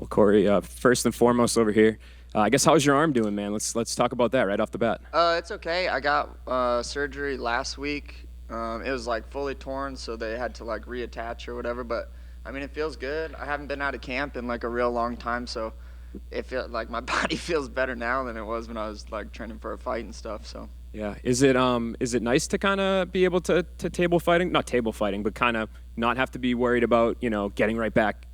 Well, Corey, first and foremost over here, I guess how's your arm doing, man? Let's talk about that right off the bat. It's okay. I got surgery last week. It was like fully torn, so they had to like reattach or whatever. But I mean, it feels good. I haven't been out of camp in like a real long time, so it feels like my body feels better now than it was when I was like training for a fight and stuff. So Yeah. Is it nice to kind of be able to table fighting, not table fighting, but kind of not have to be worried about getting right back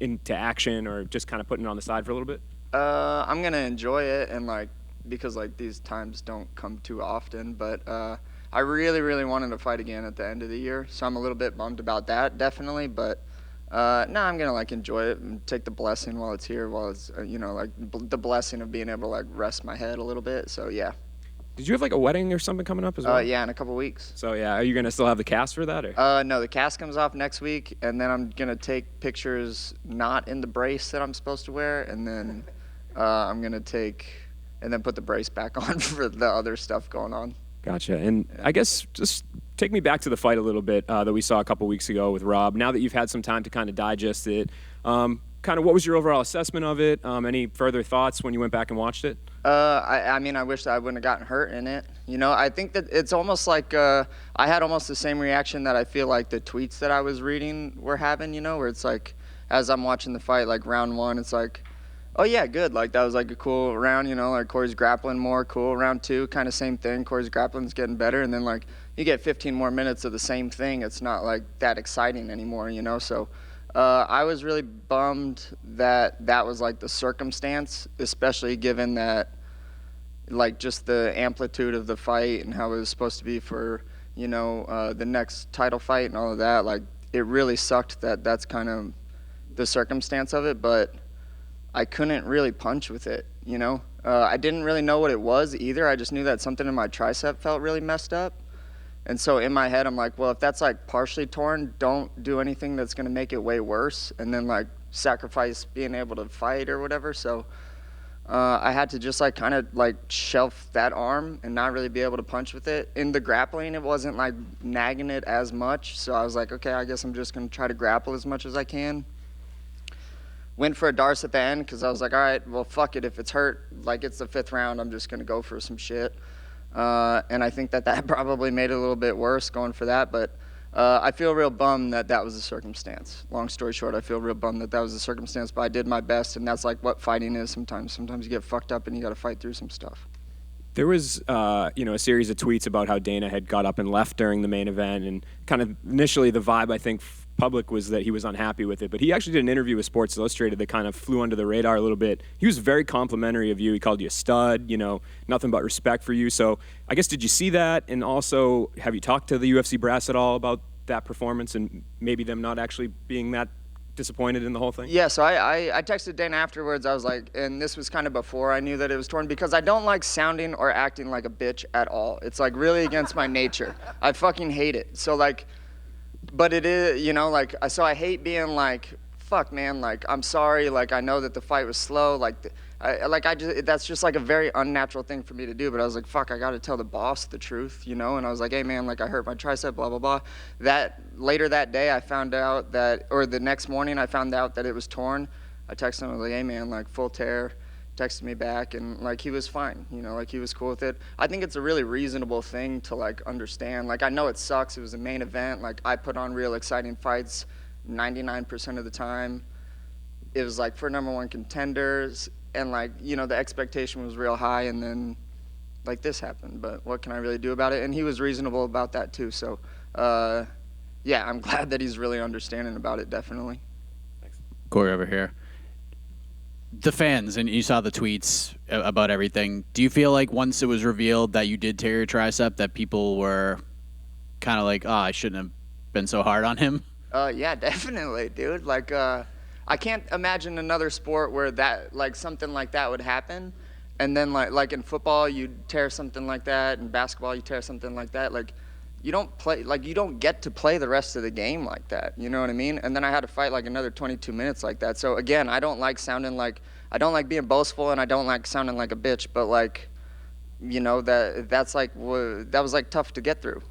into action or just kind of putting it on the side for a little bit? I'm gonna enjoy it and like because like these times don't come too often, but I really really wanted to fight again at the end of the year, so I'm a little bit bummed about that definitely, but no, I'm gonna like enjoy it and take the blessing while it's here, while it's like the blessing of being able to like rest my head a little bit. So yeah. Did you have like a wedding or something coming up as well? Yeah, in a couple weeks. So yeah, are you gonna still have the cast for that or? No, the cast comes off next week, and then I'm gonna take pictures not in the brace that I'm supposed to wear, and then I'm gonna and then put the brace back on for the other stuff going on. Gotcha. And I guess just take me back to the fight a little bit that we saw a couple weeks ago with Rob. Now that you've had some time to kind of digest it, kind of what was your overall assessment of it? Any further thoughts when you went back and watched it? I mean, I wish that I wouldn't have gotten hurt in it. I think that it's almost like I had almost the same reaction that I feel like the tweets that I was reading were having, where it's like, as I'm watching the fight, like round one, it's like, oh yeah, good. Like that was like a cool round, like Cory's grappling more, cool. Round two, kind of same thing. Cory's grappling's getting better. And then like you get 15 more minutes of the same thing. It's not like that exciting anymore, So I was really bummed that was like the circumstance, especially given that like just the amplitude of the fight and how it was supposed to be for, the next title fight and all of that. Like it really sucked that's kind of the circumstance of it, but I couldn't really punch with it, I didn't really know what it was either. I just knew that something in my tricep felt really messed up. And so in my head, I'm like, well, if that's like partially torn, don't do anything that's going to make it way worse and then like sacrifice being able to fight or whatever. So I had to just like kind of like shelf that arm and not really be able to punch with it. In the grappling, it wasn't like nagging it as much. So I was like, okay, I guess I'm just going to try to grapple as much as I can. Went for a Darce at the end because I was like, all right, well, fuck it. If it's hurt, like it's the fifth round, I'm just going to go for some shit. And I think that probably made it a little bit worse going for that. But I feel real bummed that was the circumstance. Long story short, I feel real bummed that was the circumstance. But I did my best, and that's like what fighting is sometimes. Sometimes you get fucked up and you got to fight through some stuff. There was, a series of tweets about how Dana had got up and left during the main event, and kind of initially the vibe, I think, public was that he was unhappy with it. But he actually did an interview with Sports Illustrated that kind of flew under the radar a little bit. He was very complimentary of you. He called you a stud, nothing but respect for you. So I guess, did you see that? And also, have you talked to the UFC brass at all about that performance and maybe them not actually being that disappointed in the whole thing? Yeah, so I texted Dana afterwards. I was like, and this was kind of before I knew that it was torn, because I don't like sounding or acting like a bitch at all. It's like really against my nature. I fucking hate it. So like, but it is, so I hate being like, fuck man, like I'm sorry, like I know that the fight was slow, that's just like a very unnatural thing for me to do. But I was like, fuck, I got to tell the boss the truth, and I was like, hey man, like I hurt my tricep, blah blah blah. Later that day I found out or the next morning I found out that it was torn. I texted him, I was like, hey man, like full tear. Texted me back, and like he was fine, like he was cool with it. I think it's a really reasonable thing to like understand. Like I know it sucks, it was a main event, like I put on real exciting fights 99% of the time. It was like for number one contenders, and like the expectation was real high, and then like this happened. But what can I really do about it? And he was reasonable about that too. So yeah, I'm glad that he's really understanding about it, definitely. Thanks. Cory over here. The fans, and you saw the tweets about everything. Do you feel like once it was revealed that you did tear your tricep, that people were kind of like, oh, I shouldn't have been so hard on him? Yeah, definitely, dude. Like, I can't imagine another sport where that, like, something like that would happen. And then, like in football, you tear something like that. In basketball, you tear something like that. Like, you don't get to play the rest of the game like that. You know what I mean? And then I had to fight like another 22 minutes like that. So again, I don't like being boastful, and I don't like sounding like a bitch, but like, that was like tough to get through,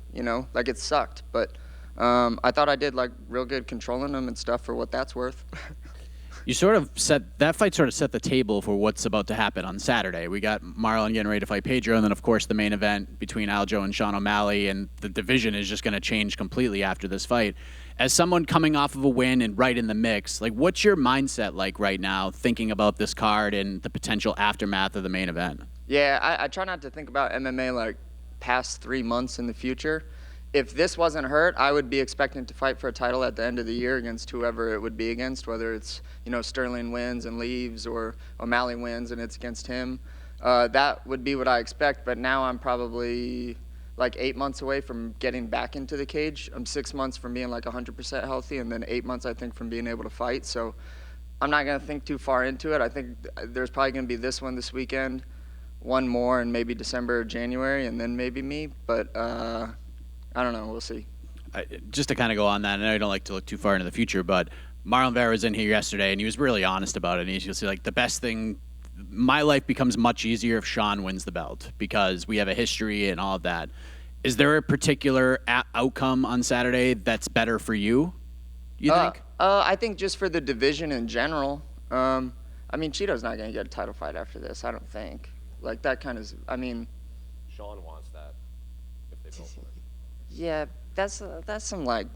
like it sucked. But I thought I did like real good controlling them and stuff for what that's worth. You that fight sort of set the table for what's about to happen on Saturday. We got Marlon getting ready to fight Pedro, and then of course the main event between Aljo and Sean O'Malley, and the division is just going to change completely after this fight. As someone coming off of a win and right in the mix, like what's your mindset like right now, thinking about this card and the potential aftermath of the main event? Yeah, I try not to think about MMA like past 3 months in the future. If this wasn't hurt, I would be expecting to fight for a title at the end of the year against whoever it would be against, whether it's, Sterling wins and leaves or O'Malley wins and it's against him. That would be what I expect, but now I'm probably like 8 months away from getting back into the cage. I'm 6 months from being like 100% healthy, and then 8 months, I think, from being able to fight. So I'm not going to think too far into it. I think there's probably going to be this one this weekend, one more in maybe December or January, and then maybe me. But I don't know. We'll see. Just to kind of go on that, I know you don't like to look too far into the future, but Marlon Vera was in here yesterday, and he was really honest about it. And he's just like, the best thing, my life becomes much easier if Sean wins the belt because we have a history and all of that. Is there a particular outcome on Saturday that's better for you, you think? I think just for the division in general. Chito's not going to get a title fight after this, I don't think. Like, that kind of, Sean wants that if they both win. Yeah, that's some, like,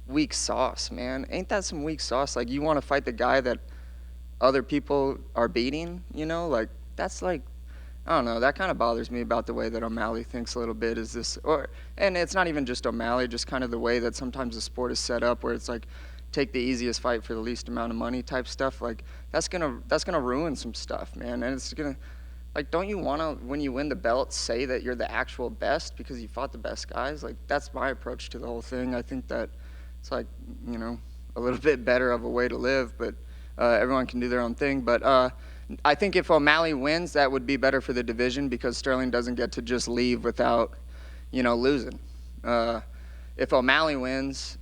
weak sauce, man. Ain't that some weak sauce? Like, you want to fight the guy that other people are beating, Like, that's, like, I don't know. That kind of bothers me about the way that O'Malley thinks a little bit. And it's not even just O'Malley, just kind of the way that sometimes the sport is set up where it's like, take the easiest fight for the least amount of money type stuff. Like, that's gonna ruin some stuff, man. And it's gonna, like, don't you want to, when you win the belt, say that you're the actual best because you fought the best guys? Like, that's my approach to the whole thing. I think that it's like, a little bit better of a way to live, but everyone can do their own thing. But I think if O'Malley wins, that would be better for the division because Sterling doesn't get to just leave without, losing. If O'Malley wins,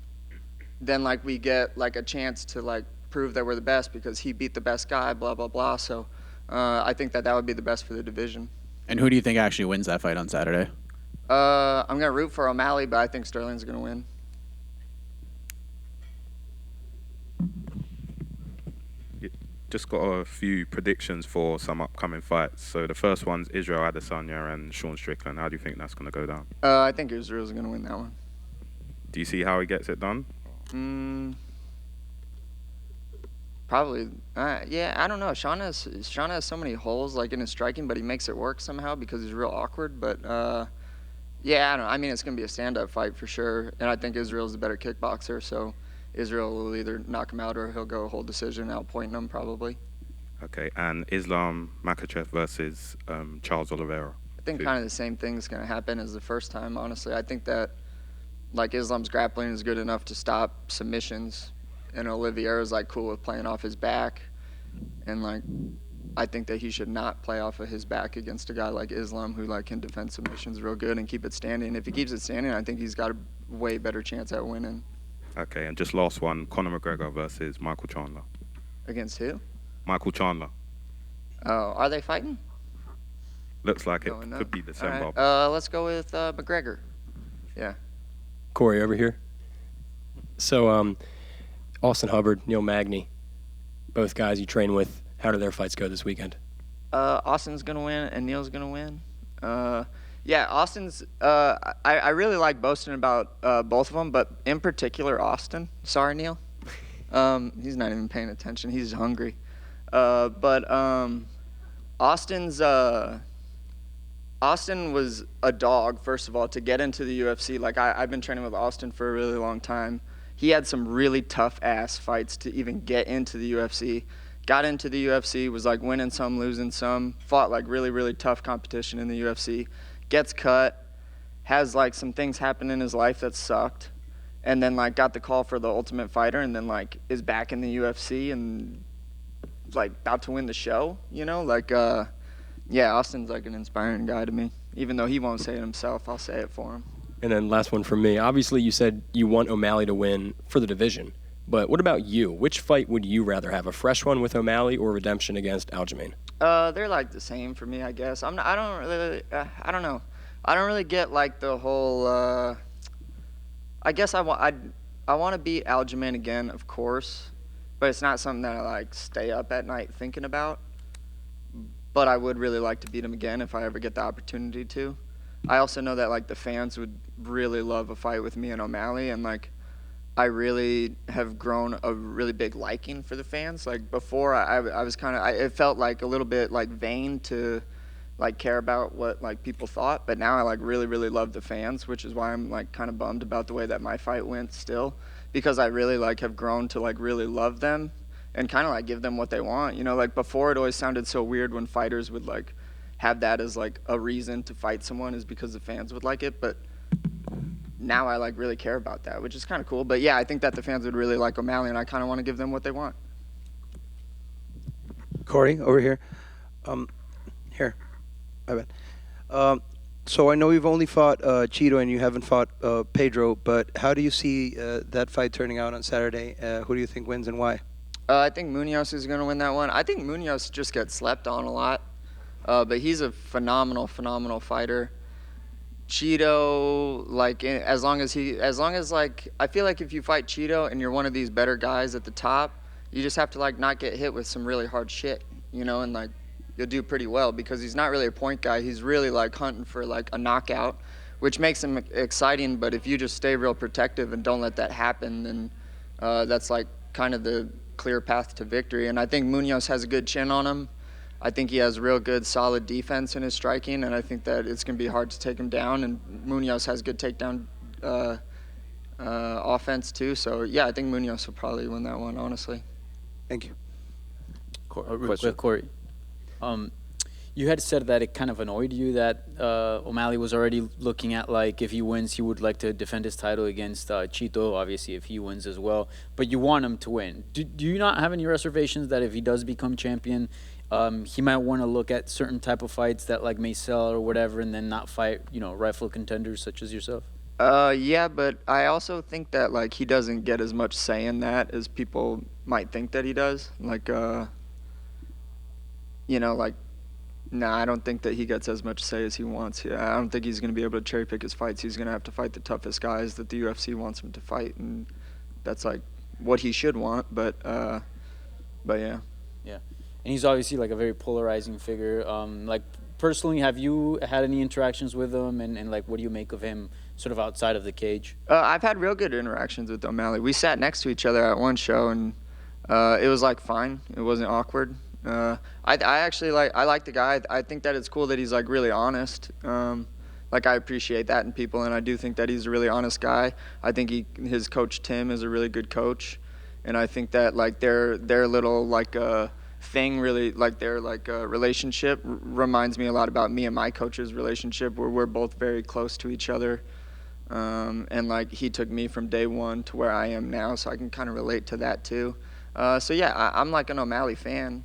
then like we get like a chance to like prove that we're the best because he beat the best guy, blah blah blah. So I think that would be the best for the division. And who do you think actually wins that fight on Saturday? I'm gonna root for O'Malley, but I think Sterling's gonna win. Just got a few predictions for some upcoming fights. So the first one's Israel Adesanya and Sean Strickland. How do you think that's going to go down? I think Israel's going to win that one. Do you see how he gets it done? Probably. Yeah, I don't know. Sean has so many holes like in his striking, but he makes it work somehow because he's real awkward. But yeah, I don't know. It's going to be a stand-up fight for sure. And I think Israel's the better kickboxer, so Israel will either knock him out or he'll go a whole decision, outpointing him probably. Okay, and Islam Makhachev versus Charles Oliveira. I think kind of the same thing's going to happen as the first time, honestly. I think that like Islam's grappling is good enough to stop submissions, and Oliveira's like cool with playing off his back, and like I think that he should not play off of his back against a guy like Islam who like can defend submissions real good and keep it standing. If he keeps it standing, I think he's got a way better chance at winning. Okay, and just last one, Conor McGregor versus Michael Chandler. Against who? Michael Chandler. Oh, are they fighting? Looks like it could be December. Right. Let's go with McGregor. Yeah. Cory over here. So, Austin Hubbard, Neil Magny, both guys you train with. How do their fights go this weekend? Austin's gonna win and Neil's gonna win. Yeah, Austin's. I really like boasting about both of them, but in particular Austin. Sorry, Neil. He's not even paying attention. He's hungry. But Austin was a dog, first of all, to get into the UFC. Like, I've been training with Austin for a really long time. He had some really tough-ass fights to even get into the UFC. Got into the UFC, was, like, winning some, losing some. Fought, like, really, really tough competition in the UFC. Gets cut. Has, like, some things happen in his life that sucked. And then, like, got the call for the Ultimate Fighter and then, like, is back in the UFC and, like, about to win the show, Like, yeah, Austin's, like, an inspiring guy to me. Even though he won't say it himself, I'll say it for him. And then last one from me. Obviously, you said you want O'Malley to win for the division. But what about you? Which fight would you rather have, a fresh one with O'Malley or redemption against Aljamain? They're, like, the same for me, I guess. I don't know. I don't really get, like, the whole, I guess I want to beat Aljamain again, of course. but it's not something that I like stay up at night thinking about. But I would really like to beat him again if I ever get the opportunity to. I also know that like the fans would really love a fight with me and O'Malley, and like I really have grown a really big liking for the fans. Like before, I was kind of, it felt like a little bit like vain to like care about what like people thought, but now I like really love the fans, which is why I'm like kind of bummed about the way that my fight went still, because I really like have grown to like really love them and kind of like give them what they want. You know, like before it always sounded so weird when fighters would like have that as like a reason to fight someone is because the fans would like it, but now I like really care about that, which is kind of cool. But yeah, I think that the fans would really like O'Malley, and I kind of want to give them what they want. Cory, over here. Here. My bad. So I know you've only fought Chito and you haven't fought Pedro, but how do you see that fight turning out on Saturday? Who do you think wins and why? I think Munoz is going to win that one. I think Munoz just gets slept on a lot, but he's a phenomenal fighter. Chito, like as long as like I feel like if you fight Chito and you're one of these better guys at the top, you just have to like not get hit with some really hard shit, you know, and like you'll do pretty well because he's not really a point guy. He's really like hunting for like a knockout, which makes him exciting. But if you just stay real protective and don't let that happen, then that's like kind of the clear path to victory. And I think Munoz has a good chin on him. I think he has real good, solid defense in his striking, and I think that it's going to be hard to take him down. And Munoz has good takedown offense too. So yeah, I think Munoz will probably win that one, honestly. Thank you. Real quick, Cory. You had said that it kind of annoyed you that O'Malley was already looking at, like, if he wins, he would like to defend his title against Chito, obviously, if he wins as well. But you want him to win. Do you not have any reservations that if he does become champion, he might want to look at certain type of fights that, like, may sell or whatever and then not fight, you know, rightful contenders such as yourself? Yeah, but I also think that, like, he doesn't get as much say in that as people might think that he does. Like, you know, like, nah, I don't think that he gets as much say as he wants. Yeah, I don't think he's going to be able to cherry pick his fights. He's going to have to fight the toughest guys that the UFC wants him to fight, and that's like what he should want. But yeah. Yeah, and he's obviously like a very polarizing figure. Like personally, have you had any interactions with him, and like what do you make of him sort of outside of the cage? I've had real good interactions with O'Malley. We sat next to each other at one show, and it was like fine. It wasn't awkward. I actually like the guy. I think that it's cool that he's like really honest. Like I appreciate that in people, and I do think that he's a really honest guy. I think his coach Tim is a really good coach, and I think that like their little like thing really like their like relationship reminds me a lot about me and my coach's relationship, where we're both very close to each other. And like he took me from day one to where I am now, so I can kind of relate to that too. So yeah, I'm like an O'Malley fan.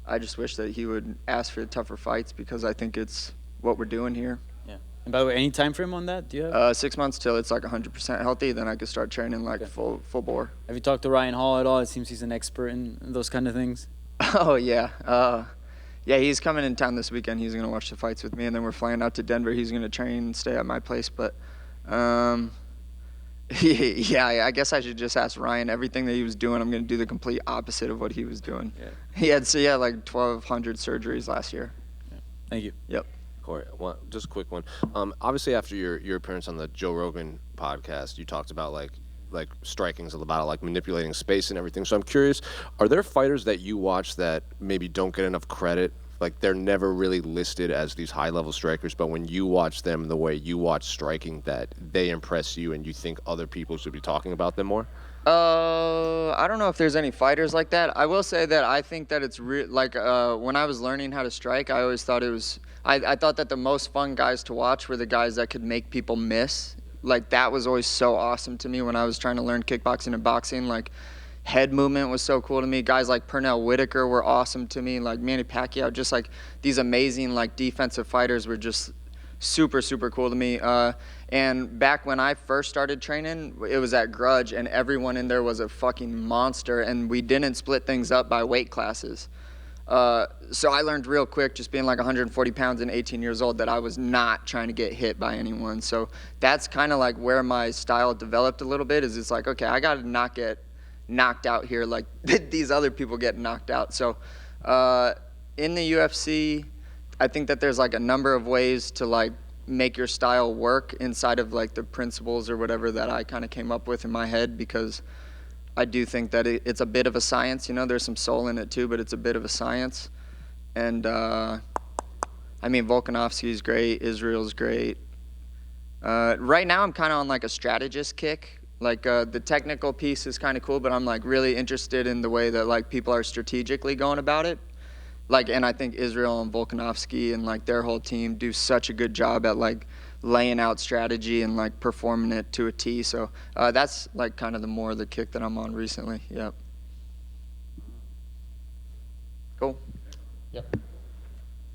I just wish that he would ask for the tougher fights because I think it's what we're doing here. Yeah. And by the way, any time frame on that? Do you have? 6 months till it's like 100% healthy. Then I could start training like full bore. Have you talked to Ryan Hall at all? It seems he's an expert in those kind of things. Oh yeah. Yeah, he's coming in town this weekend. He's gonna watch the fights with me, and then we're flying out to Denver. He's gonna train and stay at my place. But yeah, I guess I should just ask Ryan. Everything that he was doing, I'm going to do the complete opposite of what he was doing. Yeah. He had like 1,200 surgeries last year. Yeah. Thank you. Yep. Cory, just a quick one. Obviously, after your appearance on the Joe Rogan podcast, you talked about like striking's about like manipulating space and everything. So I'm curious, are there fighters that you watch that maybe don't get enough credit? Like they're never really listed as these high-level strikers, but when you watch them the way you watch striking, that they impress you and you think other people should be talking about them more? I don't know if there's any fighters like that. I will say that I think that it's like when I was learning how to strike, I always thought it was I thought that the most fun guys to watch were the guys that could make people miss. Like that was always so awesome to me when I was trying to learn kickboxing and boxing. Like head movement was so cool to me. Guys like Pernell Whitaker were awesome to me. Like Manny Pacquiao, just like these amazing like defensive fighters were just super cool to me. And back when I first started training, it was at Grudge, and everyone in there was a fucking monster, and we didn't split things up by weight classes. So I learned real quick, just being like 140 pounds and 18 years old, that I was not trying to get hit by anyone. So that's kind of like where my style developed a little bit, is it's like, okay, I got to not knocked out here like these other people get knocked out. So in the UFC, I think that there's like a number of ways to like make your style work inside of like the principles or whatever that I kind of came up with in my head, because I do think that it's a bit of a science. You know, there's some soul in it too, but it's a bit of a science. And I mean, Volkanovski's great, Israel's great. Right now I'm kind of on like a strategist kick. Like the technical piece is kind of cool, but I'm like really interested in the way that like people are strategically going about it. Like, and I think Israel and Volkanovski and like their whole team do such a good job at like laying out strategy and like performing it to a T. So that's like kind of the kick that I'm on recently. Yep. Cool. Yep.